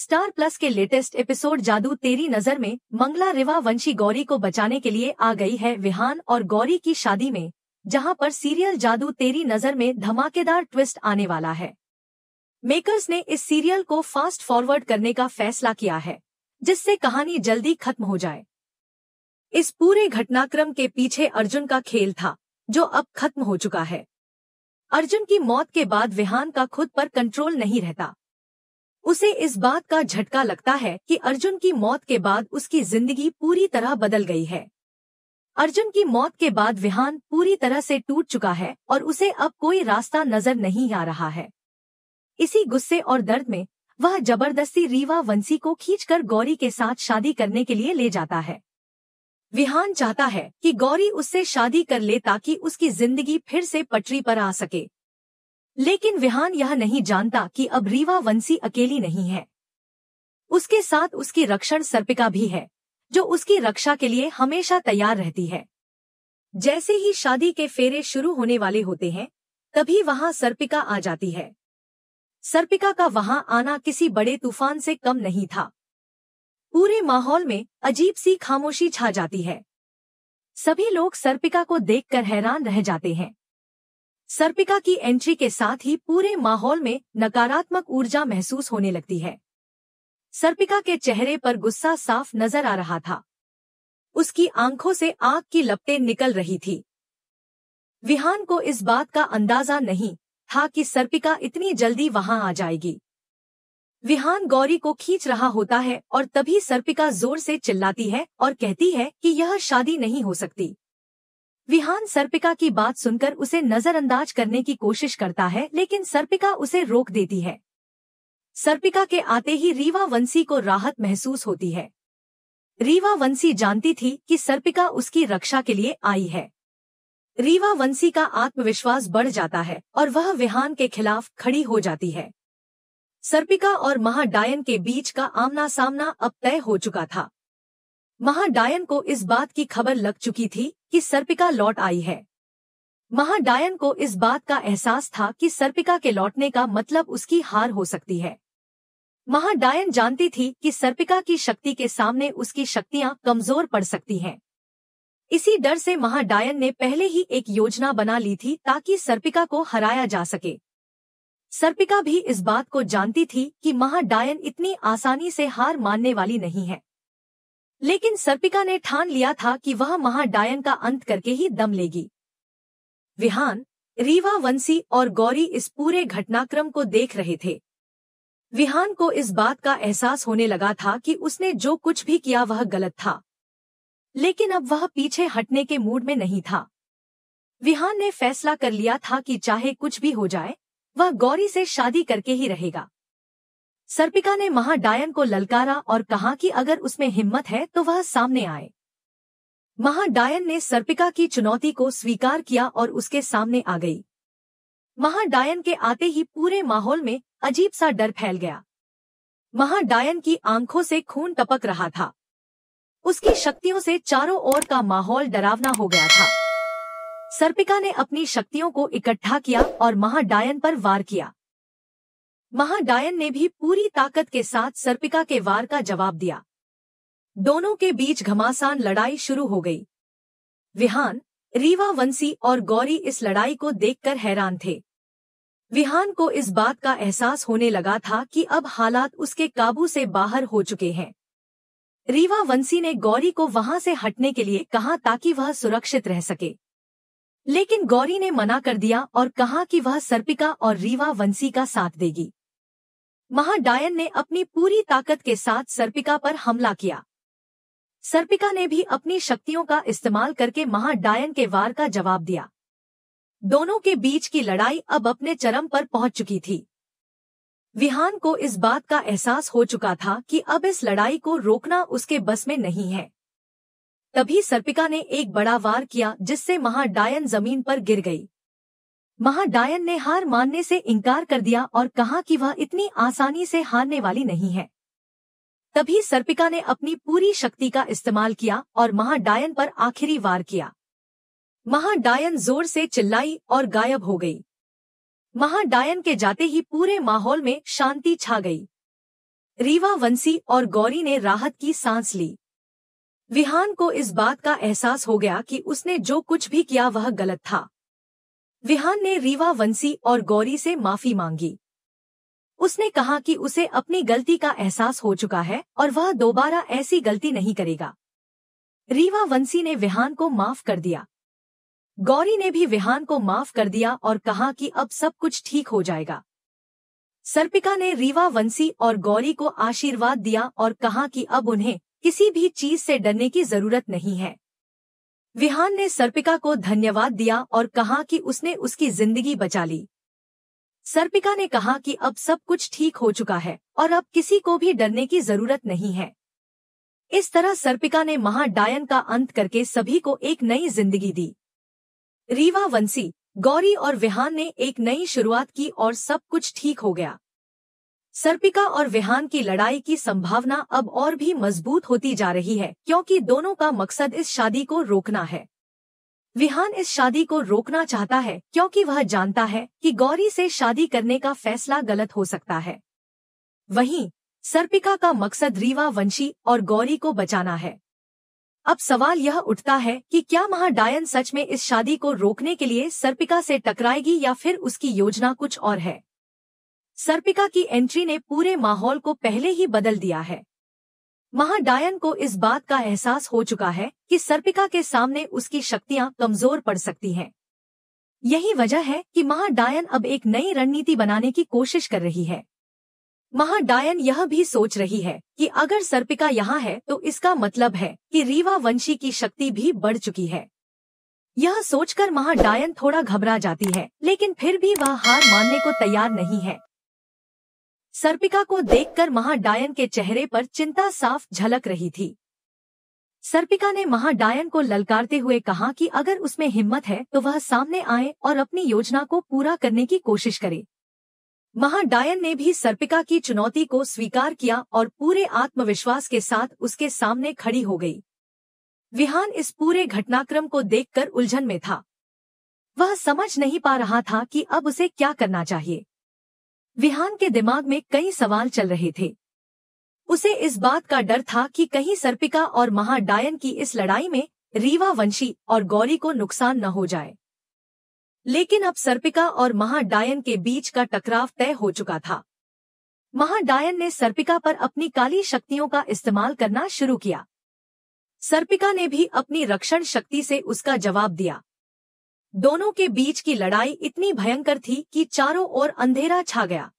Star plus के latest episode जादू तेरी नजर में मंगला रीवा वंशी गौरी को बचाने के लिए आ गई है विहान और गौरी की शादी में, जहां पर सीरियल जादू तेरी नजर में धमाकेदार ट्विस्ट आने वाला है। मेकर्स ने इस सीरियल को फास्ट फॉरवर्ड करने का फैसला किया है, जिससे कहानी जल्दी खत्म हो जाए। इस पूरे घटनाक्रम के पीछे अर्जुन का खेल था, जो अब खत्म हो चुका है। अर्जुन की मौत के बाद विहान का खुद पर कंट्रोल नहीं रहता। उसे इस बात का झटका लगता है कि अर्जुन की मौत के बाद उसकी जिंदगी पूरी तरह बदल गई है। अर्जुन की मौत के बाद विहान पूरी तरह से टूट चुका है और उसे अब कोई रास्ता नजर नहीं आ रहा है। इसी गुस्से और दर्द में वह जबरदस्ती रीवा वंशी को खींचकर गौरी के साथ शादी करने के लिए ले जाता है। विहान चाहता है कि गौरी उससे शादी कर ले ताकि उसकी जिंदगी फिर से पटरी पर आ सके। लेकिन विहान यह नहीं जानता कि अब रीवा वंशी अकेली नहीं है। उसके साथ उसकी रक्षण सर्पिका भी है, जो उसकी रक्षा के लिए हमेशा तैयार रहती है। जैसे ही शादी के फेरे शुरू होने वाले होते हैं, तभी वहां सर्पिका आ जाती है। सर्पिका का वहां आना किसी बड़े तूफान से कम नहीं था। पूरे माहौल में अजीब सी खामोशी छा जाती है। सभी लोग सर्पिका को देखकर हैरान रह जाते हैं। सर्पिका की एंट्री के साथ ही पूरे माहौल में नकारात्मक ऊर्जा महसूस होने लगती है। सर्पिका के चेहरे पर गुस्सा साफ नजर आ रहा था। उसकी आंखों से आग की लपटें निकल रही थी। विहान को इस बात का अंदाजा नहीं था कि सर्पिका इतनी जल्दी वहां आ जाएगी। विहान गौरी को खींच रहा होता है और तभी सर्पिका जोर से चिल्लाती है और कहती है कि यह शादी नहीं हो सकती। विहान सर्पिका की बात सुनकर उसे नजरअंदाज करने की कोशिश करता है, लेकिन सर्पिका उसे रोक देती है। सर्पिका के आते ही रीवा वंशी को राहत महसूस होती है। रीवा वंशी जानती थी कि सर्पिका उसकी रक्षा के लिए आई है। रीवा वंशी का आत्मविश्वास बढ़ जाता है और वह विहान के खिलाफ खड़ी हो जाती है। सर्पिका और महाडायन के बीच का आमना सामना अब तय हो चुका था। महाडायन को इस बात की खबर लग चुकी थी कि सर्पिका लौट आई है। महाडायन को इस बात का एहसास था कि सर्पिका के लौटने का मतलब उसकी हार हो सकती है। महाडायन जानती थी कि सर्पिका की शक्ति के सामने उसकी शक्तियां कमजोर पड़ सकती हैं। इसी डर से महाडायन ने पहले ही एक योजना बना ली थी ताकि सर्पिका को हराया जा सके। सर्पिका भी इस बात को जानती थी कि महाडायन इतनी आसानी से हार मानने वाली नहीं है। लेकिन सर्पिका ने ठान लिया था कि वह महाडायन का अंत करके ही दम लेगी। विहान, रीवा वंशी और गौरी इस पूरे घटनाक्रम को देख रहे थे। विहान को इस बात का एहसास होने लगा था कि उसने जो कुछ भी किया वह गलत था, लेकिन अब वह पीछे हटने के मूड में नहीं था। विहान ने फैसला कर लिया था कि चाहे कुछ भी हो जाए, वह गौरी से शादी करके ही रहेगा। सर्पिका ने महाडायन को ललकारा और कहा कि अगर उसमें हिम्मत है तो वह सामने आए। महाडायन ने सर्पिका की चुनौती को स्वीकार किया और उसके सामने आ गई। महाडायन के आते ही पूरे माहौल में अजीब सा डर फैल गया। महाडायन की आंखों से खून टपक रहा था। उसकी शक्तियों से चारों ओर का माहौल डरावना हो गया था। सर्पिका ने अपनी शक्तियों को इकट्ठा किया और महाडायन पर वार किया। महाडायन ने भी पूरी ताकत के साथ सर्पिका के वार का जवाब दिया। दोनों के बीच घमासान लड़ाई शुरू हो गई। विहान, रीवा वंशी और गौरी इस लड़ाई को देखकर हैरान थे। विहान को इस बात का एहसास होने लगा था कि अब हालात उसके काबू से बाहर हो चुके हैं। रीवा वंशी ने गौरी को वहां से हटने के लिए कहा ताकि वह सुरक्षित रह सके, लेकिन गौरी ने मना कर दिया और कहा कि वह सर्पिका और रीवा वंशी का साथ देगी। महाडायन ने अपनी पूरी ताकत के साथ सर्पिका पर हमला किया। सर्पिका ने भी अपनी शक्तियों का इस्तेमाल करके महाडायन के वार का जवाब दिया। दोनों के बीच की लड़ाई अब अपने चरम पर पहुंच चुकी थी। विहान को इस बात का एहसास हो चुका था कि अब इस लड़ाई को रोकना उसके बस में नहीं है। तभी सर्पिका ने एक बड़ा वार किया, जिससे महाडायन जमीन पर गिर गई। महाडायन ने हार मानने से इनकार कर दिया और कहा कि वह इतनी आसानी से हारने वाली नहीं है। तभी सर्पिका ने अपनी पूरी शक्ति का इस्तेमाल किया और महाडायन पर आखिरी वार किया। महाडायन जोर से चिल्लाई और गायब हो गई। महाडायन के जाते ही पूरे माहौल में शांति छा गई। रीवा, वंशी और गौरी ने राहत की सांस ली। विहान को इस बात का एहसास हो गया कि उसने जो कुछ भी किया वह गलत था। विहान ने रीवा, वंशी और गौरी से माफी मांगी। उसने कहा कि उसे अपनी गलती का एहसास हो चुका है और वह दोबारा ऐसी गलती नहीं करेगा। रीवा, वंशी ने विहान को माफ कर दिया। गौरी ने भी विहान को माफ कर दिया और कहा कि अब सब कुछ ठीक हो जाएगा। सर्पिका ने रीवा, वंशी और गौरी को आशीर्वाद दिया और कहा कि अब उन्हें किसी भी चीज से डरने की जरूरत नहीं है। विहान ने सर्पिका को धन्यवाद दिया और कहा कि उसने उसकी जिंदगी बचा ली। सर्पिका ने कहा कि अब सब कुछ ठीक हो चुका है और अब किसी को भी डरने की जरूरत नहीं है। इस तरह सर्पिका ने महाडायन का अंत करके सभी को एक नई जिंदगी दी। रीवा, वंशी, गौरी और विहान ने एक नई शुरुआत की और सब कुछ ठीक हो गया। सर्पिका और विहान की लड़ाई की संभावना अब और भी मजबूत होती जा रही है क्योंकि दोनों का मकसद इस शादी को रोकना है। विहान इस शादी को रोकना चाहता है क्योंकि वह जानता है कि गौरी से शादी करने का फैसला गलत हो सकता है। वहीं सर्पिका का मकसद रीवा, वंशी और गौरी को बचाना है। अब सवाल यह उठता है कि क्या महाडायन सच में इस शादी को रोकने के लिए सर्पिका से टकराएगी या फिर उसकी योजना कुछ और है। सर्पिका की एंट्री ने पूरे माहौल को पहले ही बदल दिया है। महाडायन को इस बात का एहसास हो चुका है कि सर्पिका के सामने उसकी शक्तियां कमजोर पड़ सकती हैं। यही वजह है कि महाडायन अब एक नई रणनीति बनाने की कोशिश कर रही है। महाडायन यह भी सोच रही है कि अगर सर्पिका यहाँ है तो इसका मतलब है कि रीवा, वंशी की शक्ति भी बढ़ चुकी है। यह सोचकर महाडायन थोड़ा घबरा जाती है, लेकिन फिर भी वह हार मानने को तैयार नहीं है। सर्पिका को देखकर महाडायन के चेहरे पर चिंता साफ झलक रही थी। सर्पिका ने महाडायन को ललकारते हुए कहा कि अगर उसमें हिम्मत है तो वह सामने आए और अपनी योजना को पूरा करने की कोशिश करे। महाडायन ने भी सर्पिका की चुनौती को स्वीकार किया और पूरे आत्मविश्वास के साथ उसके सामने खड़ी हो गई। विहान इस पूरे घटनाक्रम को देखकर उलझन में था। वह समझ नहीं पा रहा था कि अब उसे क्या करना चाहिए। विहान के दिमाग में कई सवाल चल रहे थे। उसे इस बात का डर था कि कहीं सर्पिका और महाडायन की इस लड़ाई में रीवा, वंशी और गौरी को नुकसान न हो जाए। लेकिन अब सर्पिका और महाडायन के बीच का टकराव तय हो चुका था। महाडायन ने सर्पिका पर अपनी काली शक्तियों का इस्तेमाल करना शुरू किया। सर्पिका ने भी अपनी रक्षण शक्ति से उसका जवाब दिया। दोनों के बीच की लड़ाई इतनी भयंकर थी कि चारों ओर अंधेरा छा गया।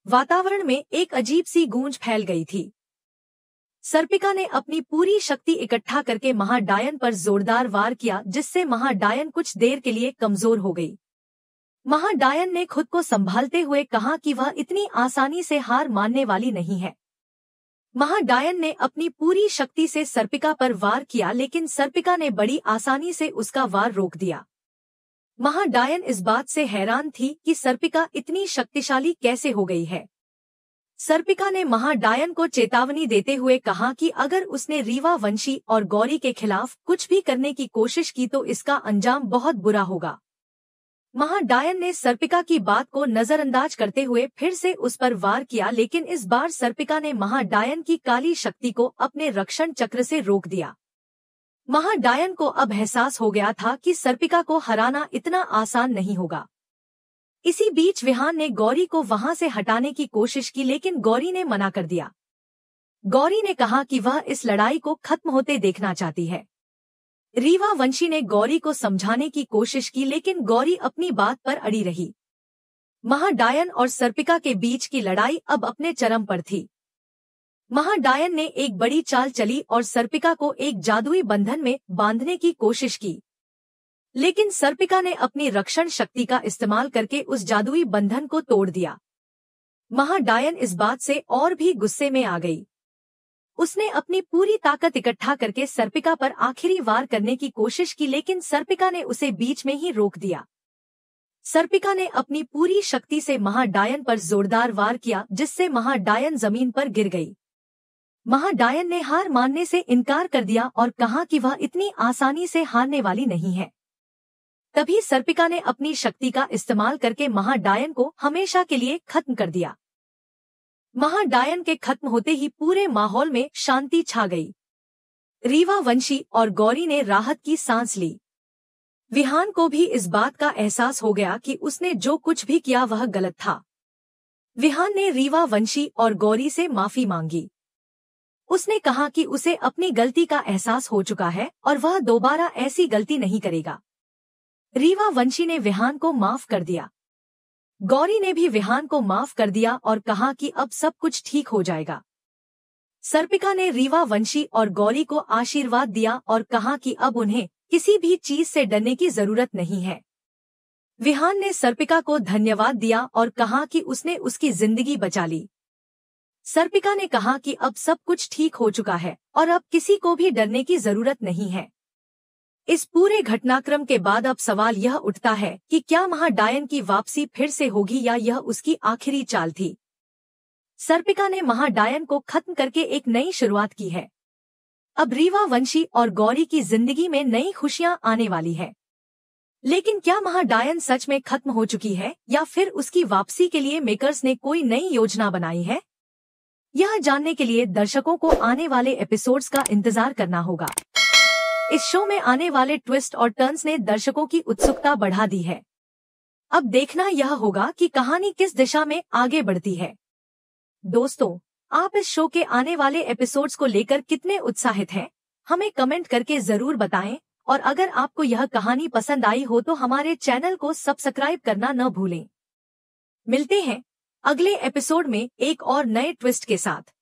वातावरण में एक अजीब सी गूंज फैल गई थी। सर्पिका ने अपनी पूरी शक्ति इकट्ठा करके महाडायन पर जोरदार वार किया, जिससे महाडायन कुछ देर के लिए कमजोर हो गई। महाडायन ने खुद को संभालते हुए कहा कि वह इतनी आसानी से हार मानने वाली नहीं है। महाडायन ने अपनी पूरी शक्ति से सर्पिका पर वार किया, लेकिन सर्पिका ने बड़ी आसानी से उसका वार रोक दिया। महाडायन इस बात से हैरान थी कि सर्पिका इतनी शक्तिशाली कैसे हो गई है। सर्पिका ने महाडायन को चेतावनी देते हुए कहा कि अगर उसने रीवा, वंशी और गौरी के खिलाफ कुछ भी करने की कोशिश की तो इसका अंजाम बहुत बुरा होगा। महाडायन ने सर्पिका की बात को नजरअंदाज करते हुए फिर से उस पर वार किया, लेकिन इस बार सर्पिका ने महाडायन की काली शक्ति को अपने रक्षण चक्र से रोक दिया। महाडायन को अब एहसास हो गया था कि सर्पिका को हराना इतना आसान नहीं होगा। इसी बीच विहान ने गौरी को वहां से हटाने की कोशिश की, लेकिन गौरी ने मना कर दिया। गौरी ने कहा कि वह इस लड़ाई को खत्म होते देखना चाहती है। रीवा, वंशी ने गौरी को समझाने की कोशिश की, लेकिन गौरी अपनी बात पर अड़ी रही। महाडायन और सर्पिका के बीच की लड़ाई अब अपने चरम पर थी। महाडायन ने एक बड़ी चाल चली और सर्पिका को एक जादुई बंधन में बांधने की कोशिश की, लेकिन सर्पिका ने अपनी रक्षण शक्ति का इस्तेमाल करके उस जादुई बंधन को तोड़ दिया। महाडायन इस बात से और भी गुस्से में आ गई। उसने अपनी पूरी ताकत इकट्ठा करके सर्पिका पर आखिरी वार करने की कोशिश की, लेकिन सर्पिका ने उसे बीच में ही रोक दिया। सर्पिका ने अपनी पूरी शक्ति से महाडायन पर जोरदार वार किया, जिससे महाडायन जमीन पर गिर गई। महाडायन ने हार मानने से इनकार कर दिया और कहा कि वह इतनी आसानी से हारने वाली नहीं है। तभी सर्पिका ने अपनी शक्ति का इस्तेमाल करके महाडायन को हमेशा के लिए खत्म कर दिया। महाडायन के खत्म होते ही पूरे माहौल में शांति छा गई। रीवा वंशी और गौरी ने राहत की सांस ली। विहान को भी इस बात का एहसास हो गया कि उसने जो कुछ भी किया वह गलत था। विहान ने रीवा वंशी और गौरी से माफी मांगी। उसने कहा कि उसे अपनी गलती का एहसास हो चुका है और वह दोबारा ऐसी गलती नहीं करेगा। रीवा वंशी ने विहान को माफ कर दिया। गौरी ने भी विहान को माफ कर दिया और कहा कि अब सब कुछ ठीक हो जाएगा। सर्पिका ने रीवा वंशी और गौरी को आशीर्वाद दिया और कहा कि अब उन्हें किसी भी चीज से डरने की जरूरत नहीं है। विहान ने सर्पिका को धन्यवाद दिया और कहा कि उसने उसकी जिंदगी बचा ली। सर्पिका ने कहा कि अब सब कुछ ठीक हो चुका है और अब किसी को भी डरने की जरूरत नहीं है। इस पूरे घटनाक्रम के बाद अब सवाल यह उठता है कि क्या महाडायन की वापसी फिर से होगी या यह उसकी आखिरी चाल थी। सर्पिका ने महाडायन को खत्म करके एक नई शुरुआत की है। अब रीवा वंशी और गौरी की जिंदगी में नई खुशियां आने वाली है। लेकिन क्या महाडायन सच में खत्म हो चुकी है या फिर उसकी वापसी के लिए मेकर्स ने कोई नई योजना बनाई है? यह जानने के लिए दर्शकों को आने वाले एपिसोड्स का इंतजार करना होगा। इस शो में आने वाले ट्विस्ट और टर्न्स ने दर्शकों की उत्सुकता बढ़ा दी है। अब देखना यह होगा कि कहानी किस दिशा में आगे बढ़ती है। दोस्तों, आप इस शो के आने वाले एपिसोड्स को लेकर कितने उत्साहित हैं? हमें कमेंट करके जरूर बताएं और अगर आपको यह कहानी पसंद आई हो तो हमारे चैनल को सब्सक्राइब करना न भूलें। मिलते हैं अगले एपिसोड में एक और नए ट्विस्ट के साथ।